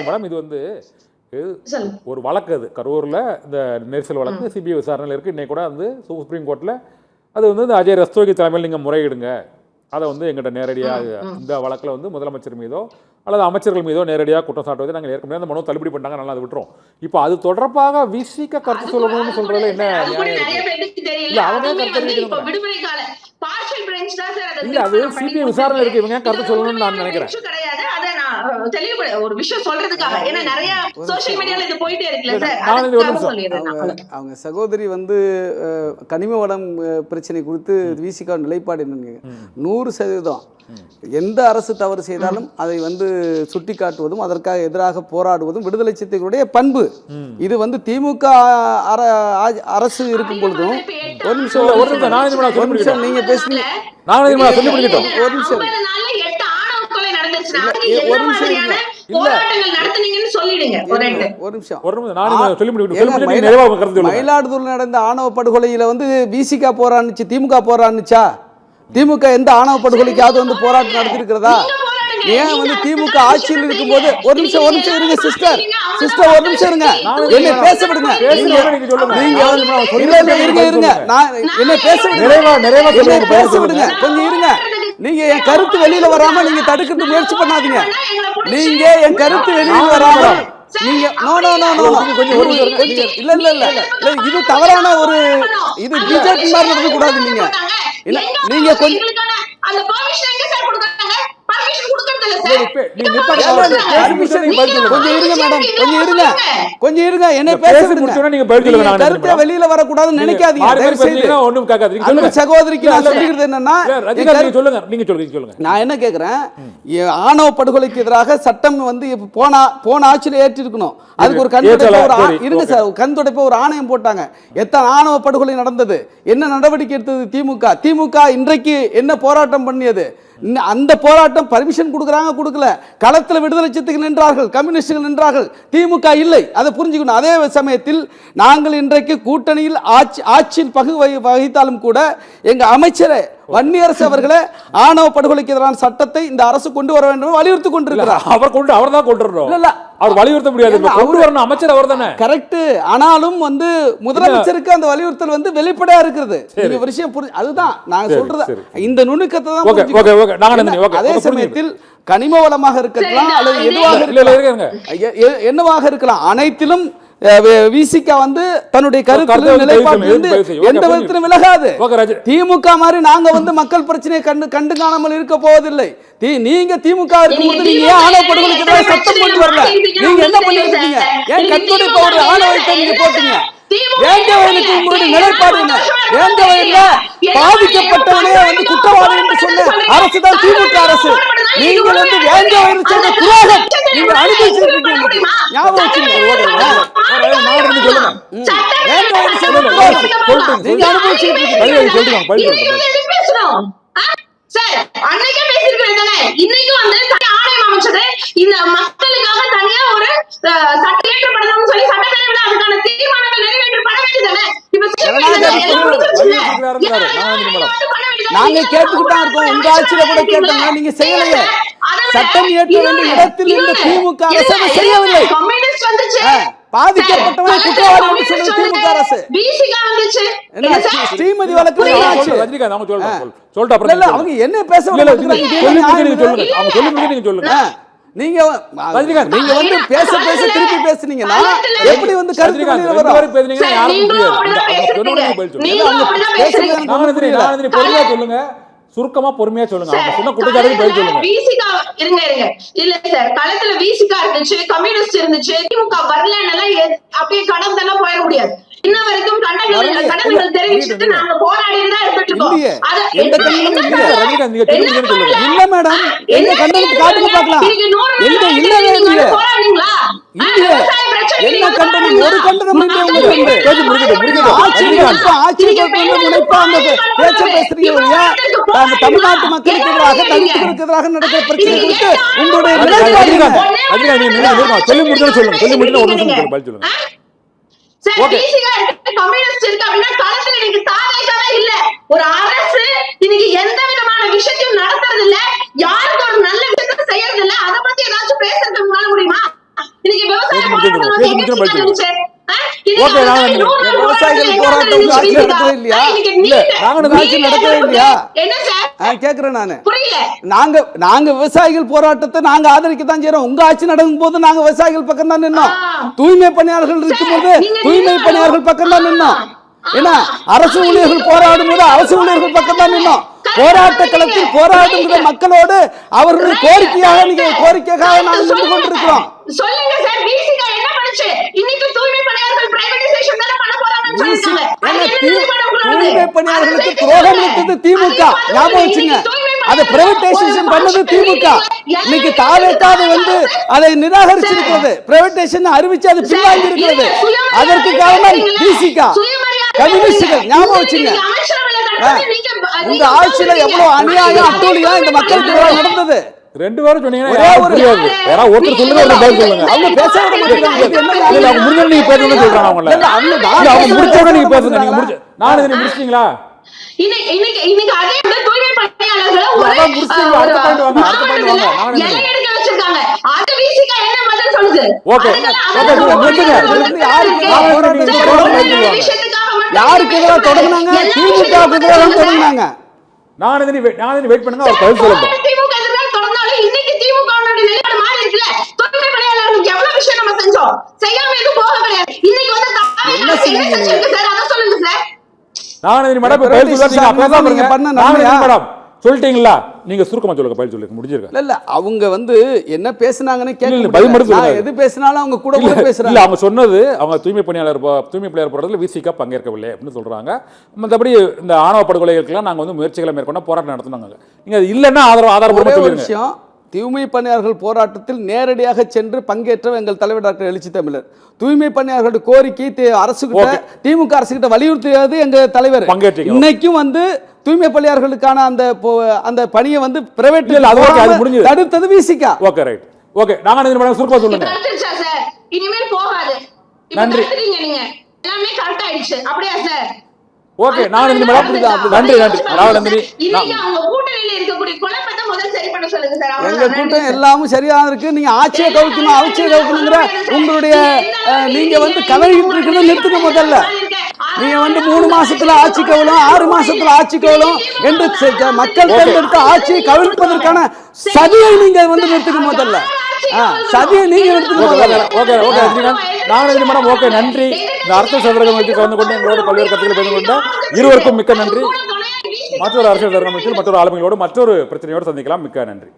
Madam இது வந்து ஒரு வழக்கு, அது கரூரில் இந்த நெரிசல் வழக்கு சிபிஐ விசாரணையில் இருக்குது. இன்னைக்கு கூட வந்து சுப்ரீம் கோர்ட்டில் அது வந்து இந்த அஜய் ரஸ்தோகி தலைமையில் நீங்கள் முறையிடுங்க, அதை வந்து எங்கிட்ட நேரடியாக இந்த வழக்கில் வந்து முதலமைச்சர் மீதோ அல்லது அமைச்சர்கள் மீதோ நேரடியாக குற்றம் சாட்டுவதை நாங்கள் ஏற்கனவே அந்த மனு தள்ளுபடி பண்ணாங்க, நல்லா அதை விட்டுரும். இப்போ அது தொடர்பாக விசிக கருத்து சொல்லணும்னு சொல்றதுல என்ன இல்ல, அவங்க இல்ல, அது சிபிஐ விசாரணை இருக்கு, இவங்க கருத்து சொல்லணும்னு நான் நினைக்கிறேன். ஒரு விஷயம் சொல்றதுக்காக, ஏன்னா நிறைய சோஷியல் மீடியால இது போயிட்டே இருக்குல்ல சார். அவங்க சகோதரி வந்து கனிம வளம் பிரச்சனை குறித்து விசிக நிலைப்பாடு என்னன்னு 100% எந்த அரசு தவறு செய்தாலும் அதை வந்து சுட்டி காட்டுவதும் அதற்காக எதிராக போராடுவதும் விடுதலை சிறுத்தைகளுடைய பண்பு. இது வந்து திமுக அரசு இருக்கும் பொழுதும் ஒரு நிமிஷம் நீங்க பேசுறீங்க, ஒரு நிமிஷம் மயிலாடுதுறையில் நடந்த ஆணவ படுகொலையில வந்து விசிக போராடுச்சு, திமுக போராடுச்சா? திமுக எந்த ஆணவ படுகொலைக்காவது வந்து போராட்டம் நடத்திருக்கிறதா? ஏன் வந்து திமுக ஆட்சியில் இருக்கும் போது ஒரு நிமிஷம் இருங்க சிஸ்டர், ஒரு நிமிஷம் இருங்க, என்ன பேச விடுங்க, இருங்க, நான் என்ன பேச விடுங்க, கொஞ்சம் இருங்க. நீங்க என் கருத்து வெளியில வராம நீங்க தடுக்கிறது முயற்சி பண்ணாதீங்க. நீங்க என் கருத்து வெளியில வராம நீங்க இல்ல இது தவறான ஒரு இது பிஜேபி மாதிரி நடக்க கூடாது. நீங்க கொஞ்சம் வெளியில வரக்கூடாதுன்னு நினைக்காதீங்க. சகோதரிக்கு நான் சொல்லிக்கிறது என்னன்னா, நான் என்ன கேக்குறேன், ஆணவ படுகொலைக்கு எதிராக சட்டம் வந்து போன ஆட்சியில் ஏற்றி இருக்கணும். அதுக்கு ஒரு கண் துடைப்ப ஒரு ஆணையம் போட்டாங்க. எத்தனை ஆணவ படுகொலை நடந்தது, என்ன நடவடிக்கை எடுத்தது திமுக இன்றைக்கு என்ன போராட்டம் பண்ணியது? அந்த போராட்டம் பர்மிஷன் கொடுக்கல, களத்தில் விடுதலை சிறுத்தைகள் நின்றார்கள், கம்யூனிஸ்டுகள் நின்றார்கள், திமுக இல்லை. அதை புரிஞ்சுக்கணும். அதே சமயத்தில் நாங்கள் இன்றைக்கு கூட்டணியில் ஆட்சியில் பங்கு வகித்தாலும் கூட எங்க அமைச்சரை வன்னியரசு அவர்களே ஆணவ படுகொலைக்கு எதிரான சட்டத்தை இந்த அரசு கொண்டு வர வேண்டும் வலியுறுத்தி கொண்டிருக்கிறார். அவர் தான் கொண்டு வரணும், அவர் வலியுறுத்த முடியாது, கொண்டு வரணும் அமைச்சர் அவர் தானே. கரெக்ட். ஆனாலும் வந்து முதலமைச்சருக்கு அந்த வலியுறுத்தல் வந்து வெளிப்படையா இருக்கிறது. இந்த விஷயம் அதுதான் நாங்க சொல்றது, இந்த நுணுக்கத்தை தான். அதே சமயத்தில் கனிம வளமாக இருக்கலாம் அல்லது என்னவாக இருக்கலாம், அனைத்திலும் விசிக வந்து தன்னுடைய கருத்து நிலைப்பாட்டிலிருந்து எந்த விதத்திலும் விலகாது. திமுக மாதிரி நாங்க வந்து மக்கள் பிரச்சனையை கண்டு காணாமல் இருக்க போவதில்லை. நீங்க திமுக இருக்கும்போது நீங்க ஏன் ஆணவ படுகொலைக்கு சட்டம் கொண்டு வரல? நீங்க என்ன பண்ணிருக்கீங்க? ஏன் கண்துடைப்ப ஒரு ஆணவத்தை நீங்க போட்டீங்க? வேங்க வயலுக்கு உங்களுடைய நிலைப்பாடு என்ன? வேங்க வயல்ல பாதிக்கப்பட்டவனே வந்து குற்றவாளி என்று சொன்ன அரசு தான் திமுக அரசு. நீங்கள் வந்து வேங்க வயல் செய்த துரோகம் நீங்க அனுபவிச்சிருக்கீங்க. ஞாபகம் வச்சுக்கோங்க. நீங்க அனுபவிச்சிருக்கீங்க. சார் அன்னைக்கே பேசிருக்கேன், இன்னைக்கும் வந்து ஆணையம் அமைச்சது இந்த மக்களுக்காக தனியா ஒரு சட்டம் ஏற்றப்படணும்னு சொல்லி சட்டப்பேரவையில அதுக்கான தீர்மானங்கள் நிறைவேற்றப்பட வேண்டியதானே? நாங்க கேட்டுக்கிட்டு தான் இருக்கோம், உங்க ஆட்சியில கூட கேட்டாங்க, நீங்க செய்யலையே. சட்டம் இயற்ற வேண்டிய இடத்தில் இந்த திமுக அரசு செய்யவில்லை. பாதிக்கப்பட்டவனை குற்றவாளி என்று சொன்னது திமுக அரசு. ஸ்ரீமதி வழக்கு அவங்க என்ன பேச நீங்க வந்து பேச திருப்பி பேசுனீங்கன்னா எப்படி வந்து கருத்து வெளியில சொல்லுங்க, சுருக்கமா பொறுமையா சொல்லுங்க. அவங்க சொன்ன குற்றச்சாட்டுக்கு பதில் சொல்லுங்க. விசிகா இருங்க இல்ல சார், களத்துல விசிகா இருந்துச்சு, கம்யூனிஸ்ட் இருந்துச்சு, திமுக வரலன்னு அப்படியே கடந்தெல்லாம் போயிட முடியாது. இன்ன வரைக்கும் கண்டனங்கள் தெரிவிச்சுட்டு நாங்க போராடிட்டு தான் இருந்துட்டு இருக்கோம். இல்ல மேடம், எங்க கண்டனத்தை காட்டுங்க பார்க்கலாம். எங்க இல்லவே இல்ல என்ன கண்டனம்? ஒரு கண்டனம் தமிழ்நாட்டு மக்களுக்கு எதிராக தலித்துகளுக்கு எதிராக நடக்கிற பிரச்சனை குறித்து உங்களுடைய சொல்லுங்க. ஒரு அரசு இன்னைக்கு எந்த விதமான விஷயத்தையும் நடத்துறது இல்ல, யாருக்கு ஒரு நல்ல விஷயத்தை செய்யறது இல்ல. அதை பத்தி ஏதாச்சும் பேசுறதுக்கு வந்து எங்க சிக்கல் இருந்துச்சு? ஓகே, விவசாயிகள் போராட்டம் உங்க ஆட்சி நடக்கவே இல்லையா? நாங்க ஆட்சி நடக்கவே இல்லையா? என்ன சார் கேக்குறேன் நானு. புரியல. நாங்க விவசாயிகள் போராட்டத்தை நாங்க ஆதரிக்கத்தான் செய்யறோம். உங்க ஆட்சி நடக்கும் போது நாங்க விவசாயிகள் பக்கம் தான் நின்னோம். தூய்மை பணியாளர்கள் இருக்கும்போது தூய்மை பணியாளர்கள் பக்கம் தான் நின்னோம். ஏன்னா அரசு ஊழியர்கள் போராடும் போது அரசு ஊழியர்கள் பக்கம் தான் நின்னோம். போராட்ட களத்தில் போராடுகிற மக்களோடு அவர்களுடைய கோரிக்கையாக நாங்கள் நின்று கொண்டிருக்கிறோம். சொல்லுங்க சார், பிசிக என்ன பண்ணுச்சு? இன்னைக்கு தூய்மை பணியாளர்கள் பிரைவேடைசேஷன் தான பண்ண போறாங்கன்னு சொல்றாங்க. தூய்மை பணியாளர்களுக்கு துரோகம் இழுத்தது திமுக, ஞாபகம் வச்சுங்க. அதை பிரைவேடைசேஷன் பண்ணது திமுக. இன்னைக்கு தாவேக்காத வந்து அதை நிராகரிச்சிருக்கிறது. பிரைவேடைசேஷன் அறிவிச்சு அது பின்வாங்கி இருக்கிறது. அதற்கு காரணம் பிசிக, கம்யூனிஸ்டுகள், ஞாபகம் வச்சுங்க. இந்த ஆட்சியில எவ்வளவு அநியாயம் அட்டூழியம் இந்த மக்களுக்கு நடந்தது. ரெண்டு பேரும் சொன்னீங்கன்னா ஒருத்தர் சொல்லுங்க, ஒரு பதில் சொல்லுங்க. அவங்க பேச விட மாட்டேங்கிறாங்க. அவங்க முடிஞ்ச நீங்க பேசணும்னு சொல்றாங்க. அவங்க முடிச்சவங்க நீங்க பேசுங்க. நீங்க முடிச்சு நான் இதை முடிச்சிட்டீங்களா? இன்னைக்கு அதே வந்து தூய்மை பணியாளர்களை ஒரு எல்லை எடுக்க வச்சிருக்காங்க. அது பிசிக என்ன பதில் சொல்லுது? ஓகே யாருக்கு எதிராக தொடங்கினாங்க? திமுகவுக்கு எதிராக தொடங்கினாங்க. நான் வெயிட் பண்ணுங்க, அவர் பதில் சொல்லுங்க. திமுக எதிராக தொடர்ந்தாலும் இன்னைக்கு திமுகவுடைய நிலைப்பாடு மாறி இருக்குல்ல. தூய்மை பணியாளர்களுக்கு எவ்வளவு விஷயம் நம்ம செஞ்சோம், செய்யாம எதுவும் போக கிடையாது. இன்னைக்கு வந்து என்ன செஞ்சீங்க சார்? அத சொல்லுங்க சார். நானே மேடம் பதில் சொல்லுங்க. நீங்க பண்ண மேடம் சொல்லிட்டீங்களா? நீங்க சுருக்கமா சொல்லுங்க, பதில் சொல்லுங்க. முடிஞ்சிருக்க. இல்ல அவங்க வந்து என்ன பேசுனாங்கன்னு கேட்க பதில் மட்டும் சொல்லுங்க. எது பேசினாலும் அவங்க கூட பேசுறாங்க. இல்ல அவங்க சொன்னது அவங்க தூய்மை பணியாளர் போராட்டத்தில் விசிக பங்கேற்கவில்லை அப்படின்னு சொல்றாங்க. மற்றபடி இந்த ஆணவ படுகொலைகளுக்கெல்லாம் நாங்க வந்து முயற்சிகளை மேற்கொண்ட போராட்டம் நடத்தினாங்க. நீங்க அது இல்லைன்னா ஆதாரப்பூர்வமா சொல்லுங்க. விஷயம், தூய்மை பணியாளர்கள் போராட்டத்தில் நேரடியாக சென்று பங்கேற்ற எங்கள் தலைவர் டாக்டர் எழுச்சி தமிழர். தூய்மை பணியாளர்களுடைய கோரிக்கை அரசுகிட்ட, திமுக அரசுகிட்ட வலியுறுத்தியது எங்க தலைவர். இன்னைக்கும் வந்து தூய்மை பணியாளர்களுக்கான அந்த பணியை வந்து பிரைவேட் தடுத்தது விசிக. Okay right. ஓகே நாங்க சுருக்கமா சொல்லுங்க. இனிமேல் போகாது. நன்றி. நீங்க எல்லாமே கரெக்ட் ஆயிடுச்சு. அப்படியே சார். ஓகே நான் நன்றி ராவநந்தினி. இன்னைக்கு அவங்க கூட்டணியில இருக்கக்கூடிய குழப்பத்தை முதல்ல சரி பண்ண சொல்லுங்க சார். எங்க கூட்டம் எல்லாமே சரியா இருக்கு. நீங்க ஆட்சியை கவுக்கணும், ஆட்சியை கவுக்கணுங்கிற உங்களுடைய நீங்க வந்து கதறிட்டு இருக்கிறத நிறுத்துங்க. முதல்ல நீங்க வந்து 3 மாசத்துல ஆட்சி கவலும் 6 மாசத்துல ஆட்சி கவலும் என்று மக்கள் தேர்ந்தெடுத்த ஆட்சியை கவிழ்ப்பதற்கான சதியை நீங்க வந்து நிறுத்துங்க. முதல்ல சதியை நீங்க நிறுத்துங்க. ஓகே நன்றி. இந்த அரசியல் சட்டமன்றத்தில் கலந்து கொண்டு எங்களோட பல்வேறு கருத்துக்களை பகிர்ந்து கொண்ட இருவருக்கும் மிக்க நன்றி. மற்றொரு அரசியல் சட்டமன்றத்தில் மற்றொரு ஆளுமைகளோடு மற்றொரு பிரச்சனையோடு சந்திக்கலாம். மிக்க நன்றி.